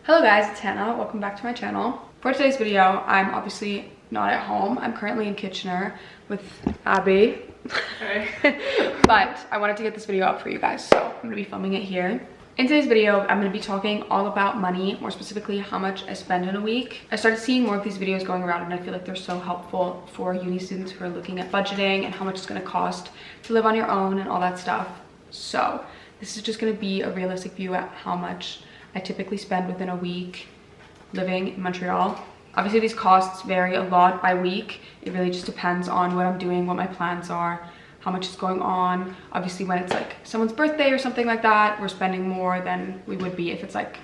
Hello guys, it's Hannah. Welcome back to my channel. For today's video, I'm obviously not at home. I'm currently in Kitchener with Abby. Hey. But I wanted to get this video up for you guys, so I'm gonna be filming it here. In today's video, I'm gonna be talking all about money, more specifically how much I spend in a week. I started seeing more of these videos going around and I feel like they're so helpful for uni students who are looking at budgeting and how much it's gonna cost to live on your own and all that stuff. So this is just gonna be a realistic view at how much I typically spend within a week living in Montreal. Obviously these costs vary a lot by week. It really just depends on what I'm doing, what my plans are, how much is going on. Obviously when it's like someone's birthday or something like that, we're spending more than we would be if it's like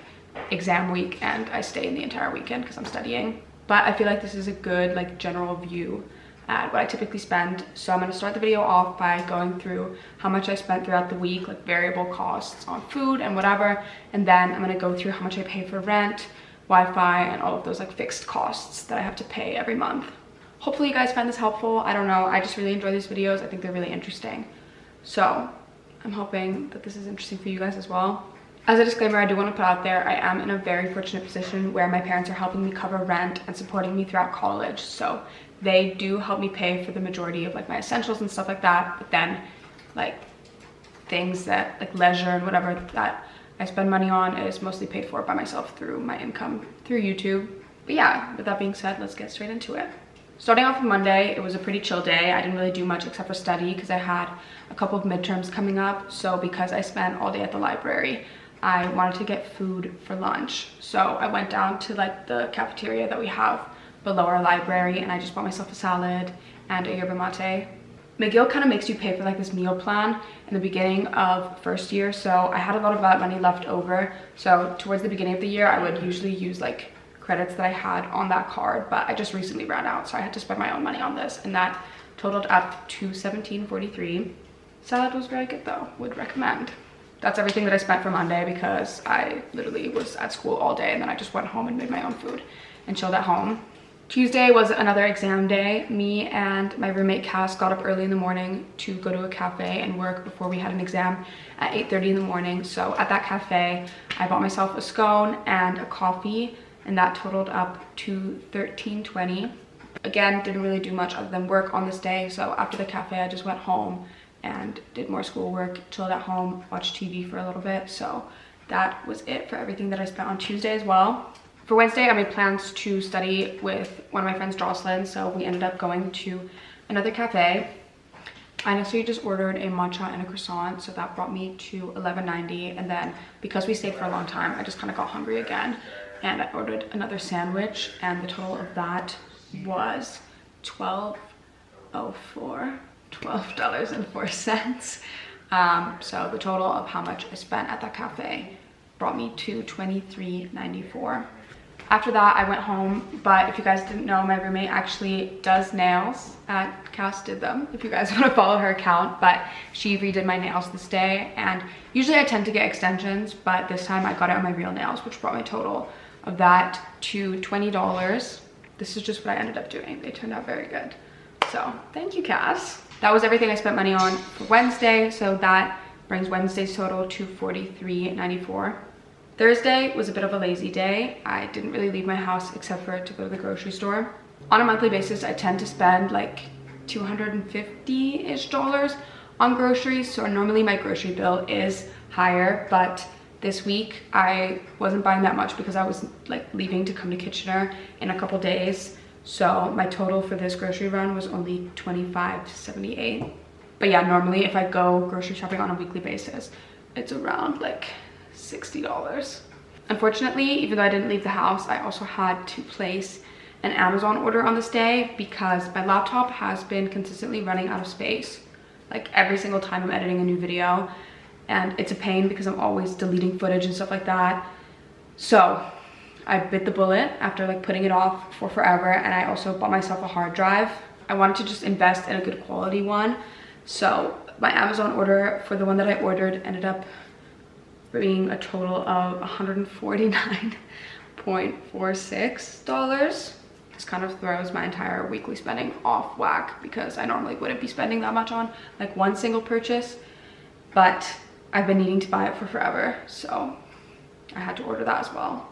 exam week and I stay in the entire weekend because I'm studying. But I feel like this is a good like general view at what I typically spend. So I'm going to start the video off by going through how much I spent throughout the week, like variable costs on food and whatever, and then I'm going to go through how much I pay for rent, Wi-Fi, and all of those like fixed costs that I have to pay every month. Hopefully you guys find this helpful. I don't know, I just really enjoy these videos. I think they're really interesting, so I'm hoping that this is interesting for you guys as well. As a disclaimer, I do want to put out there, I am in a very fortunate position where my parents are helping me cover rent and supporting me throughout college. So they do help me pay for the majority of like my essentials and stuff like that. But then like things that like leisure and whatever that I spend money on is mostly paid for by myself through my income through YouTube. But yeah, with that being said, let's get straight into it. Starting off with Monday, it was a pretty chill day. I didn't really do much except for study because I had a couple of midterms coming up. So because I spent all day at the library, I wanted to get food for lunch. So I went down to like the cafeteria that we have below our library and I just bought myself a salad and a yerba mate. McGill kind of makes you pay for like this meal plan in the beginning of first year. So I had a lot of that money left over. So towards the beginning of the year, I would usually use like credits that I had on that card, but I just recently ran out. So I had to spend my own money on this and that totaled up to $17.43. Salad was very good though, would recommend. That's everything that I spent for Monday because I literally was at school all day and then I just went home and made my own food and chilled at home. Tuesday was another exam day. Me and my roommate Cass got up early in the morning to go to a cafe and work before we had an exam at 8:30 in the morning. So at that cafe, I bought myself a scone and a coffee and that totaled up to $13.20. Again, didn't really do much other than work on this day. So after the cafe, I just went home and did more schoolwork, chilled at home, watched TV for a little bit. So that was it for everything that I spent on Tuesday as well. For Wednesday, I made plans to study with one of my friends, Jocelyn, so we ended up going to another cafe. I initially just ordered a matcha and a croissant, so that brought me to $11.90, and then because we stayed for a long time, I just kind of got hungry again, and I ordered another sandwich, and the total of that was $12.04. So the total of how much I spent at that cafe brought me to $23.94. After that, I went home, but if you guys didn't know, my roommate actually does nails. Cass did them, if you guys want to follow her account, but she redid my nails this day, and usually I tend to get extensions, but this time I got it on my real nails, which brought my total of that to $20. This is just what I ended up doing. They turned out very good. So thank you, Cass. That was everything I spent money on for Wednesday, so that brings Wednesday's total to $43.94. Thursday was a bit of a lazy day. I didn't really leave my house except for to go to the grocery store. On a monthly basis, I tend to spend like $250-ish on groceries, so normally my grocery bill is higher, but this week I wasn't buying that much because I was like leaving to come to Kitchener in a couple days. So my total for this grocery run was only $25.78. But yeah, normally if I go grocery shopping on a weekly basis, it's around like $60. Unfortunately, even though I didn't leave the house, I also had to place an Amazon order on this day because my laptop has been consistently running out of space like every single time I'm editing a new video, and it's a pain because I'm always deleting footage and stuff like that. So I bit the bullet after like putting it off for forever, and I also bought myself a hard drive. I wanted to just invest in a good quality one, so my Amazon order for the one that I ordered ended up being a total of $149.46. This kind of throws my entire weekly spending off whack because I normally wouldn't be spending that much on like one single purchase, but I've been needing to buy it for forever, so I had to order that as well.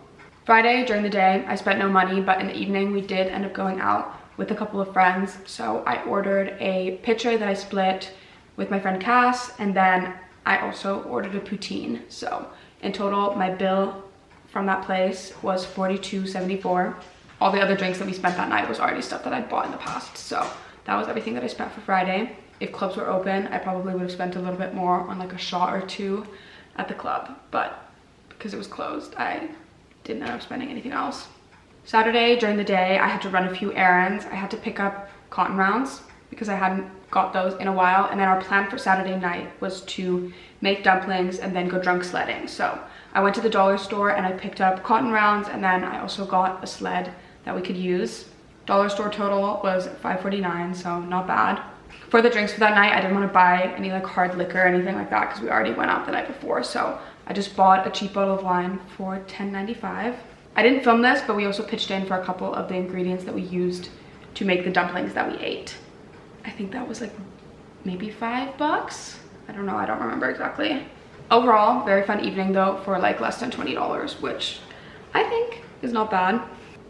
Friday during the day, I spent no money, but in the evening we did end up going out with a couple of friends. So I ordered a pitcher that I split with my friend Cass, and then I also ordered a poutine. So in total, my bill from that place was $42.74. All the other drinks that we spent that night was already stuff that I'd bought in the past. So that was everything that I spent for Friday. If clubs were open, I probably would have spent a little bit more on like a shot or two at the club, but because it was closed, I didn't end up spending anything else. Saturday during the day, I had to run a few errands. I had to pick up cotton rounds because I hadn't got those in a while, and then our plan for Saturday night was to make dumplings and then go drunk sledding. So I went to the dollar store and I picked up cotton rounds, and then I also got a sled that we could use. Dollar store total was $5.49, so not bad. For the drinks for that night, I didn't want to buy any like hard liquor or anything like that because we already went out the night before, so I just bought a cheap bottle of wine for $10.95. I didn't film this, but we also pitched in for a couple of the ingredients that we used to make the dumplings that we ate. I think that was like maybe $5. I don't know, I don't remember exactly. Overall, very fun evening though for like less than $20, which I think is not bad.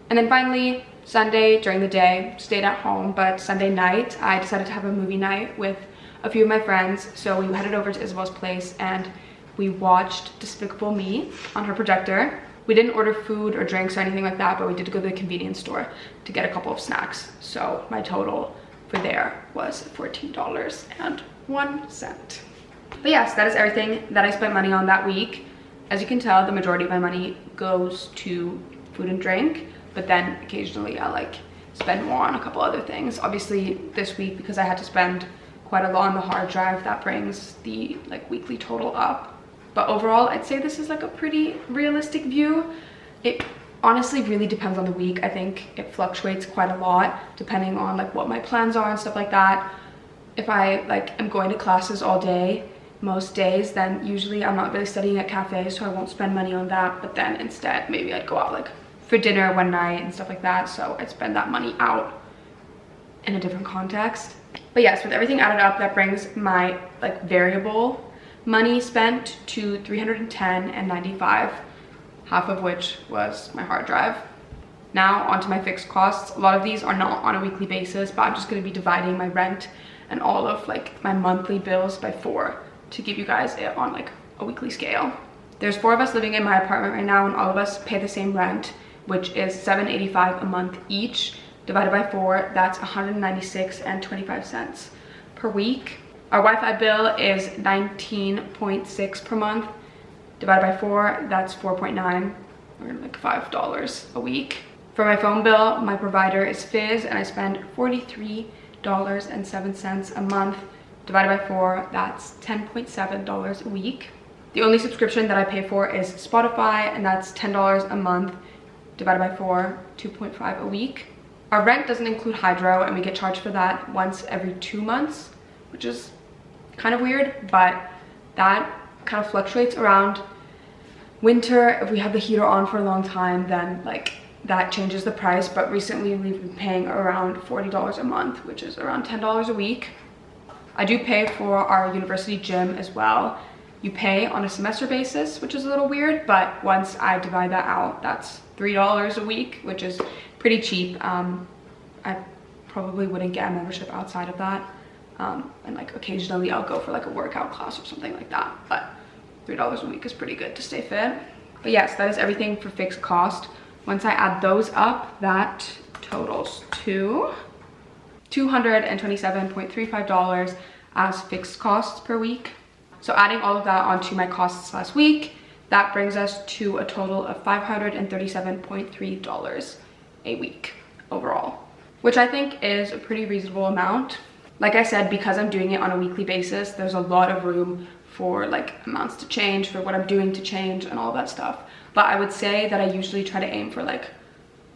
And then finally, Sunday during the day, stayed at home, but Sunday night, I decided to have a movie night with a few of my friends. So we headed over to Isabel's place and we watched Despicable Me on her projector. We didn't order food or drinks or anything like that, but we did go to the convenience store to get a couple of snacks. So my total for there was $14.01. But yes, that is everything that I spent money on that week. As you can tell, the majority of my money goes to food and drink, but then occasionally I like spend more on a couple other things. Obviously this week, because I had to spend quite a lot on the hard drive, that brings the like weekly total up. But overall, I'd say this is like a pretty realistic view. It honestly really depends on the week. I think it fluctuates quite a lot depending on like what my plans are and stuff like that. If I like am going to classes all day most days, then usually I'm not really studying at cafes, so I won't spend money on that. But then instead maybe I'd go out like for dinner one night and stuff like that, so I'd spend that money out in a different context. But yes, with everything added up, that brings my like variable money spent to $310.95, half of which was my hard drive. Now onto my fixed costs. A lot of these are not on a weekly basis, but I'm just going to be dividing my rent and all of like my monthly bills by 4 to give you guys it on like a weekly scale. There's 4 of us living in my apartment right now, and all of us pay the same rent, which is $7.85 a month each. Divided by 4, that's $196.25 per week. Our Wi-Fi bill is $19.6 per month. Divided by 4, that's $4.9, or like $5 a week. For my phone bill, my provider is Fizz, and I spend $43.07 a month. Divided by 4, that's $10.7 a week. The only subscription that I pay for is Spotify, and that's $10 a month. Divided by 4, $2.5 a week. Our rent doesn't include hydro, and we get charged for that once every 2 months, which is kind of weird, but that kind of fluctuates around winter. If we have the heater on for a long time, then like that changes the price, but recently we've been paying around $40 a month, which is around $10 a week. I do pay for our university gym as well. You pay on a semester basis, which is a little weird, but once I divide that out, that's $3 a week, which is pretty cheap. I probably wouldn't get a membership outside of that. And like occasionally I'll go for like a workout class or something like that, but $3 a week is pretty good to stay fit. But yes, that is everything for fixed cost. Once I add those up, that totals to $227.35 as fixed costs per week. So adding all of that onto my costs last week, that brings us to a total of $537.3 a week overall, which I think is a pretty reasonable amount. Like I said, because I'm doing it on a weekly basis, there's a lot of room for like amounts to change, for what I'm doing to change and all that stuff. But I would say that I usually try to aim for like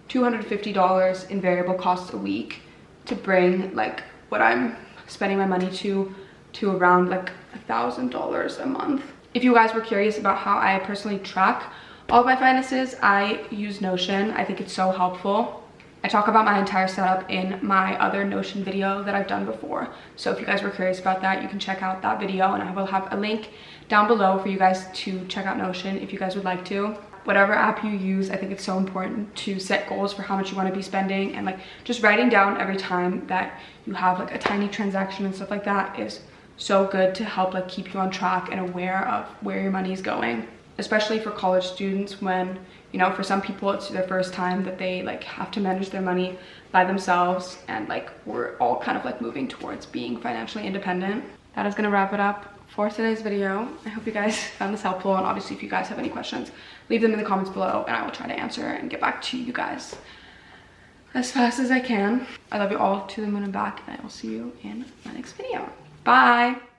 $250 in variable costs a week to bring like what I'm spending my money to around like $1,000 a month. If you guys were curious about how I personally track all of my finances, I use Notion. I think it's so helpful. I talk about my entire setup in my other Notion video that I've done before. So if you guys were curious about that, you can check out that video, and I will have a link down below for you guys to check out Notion if you guys would like to. whatever app you use, I think it's so important to set goals for how much you want to be spending, and like just writing down every time that you have like a tiny transaction and stuff like that is so good to help like keep you on track and aware of where your money is going, especially for college students when, you know, for some people it's their first time that they like have to manage their money by themselves, and like we're all kind of like moving towards being financially independent. That is gonna wrap it up for today's video. I hope you guys found this helpful, and obviously if you guys have any questions, leave them in the comments below and I will try to answer and get back to you guys as fast as I can. I love you all to the moon and back, and I will see you in my next video. Bye.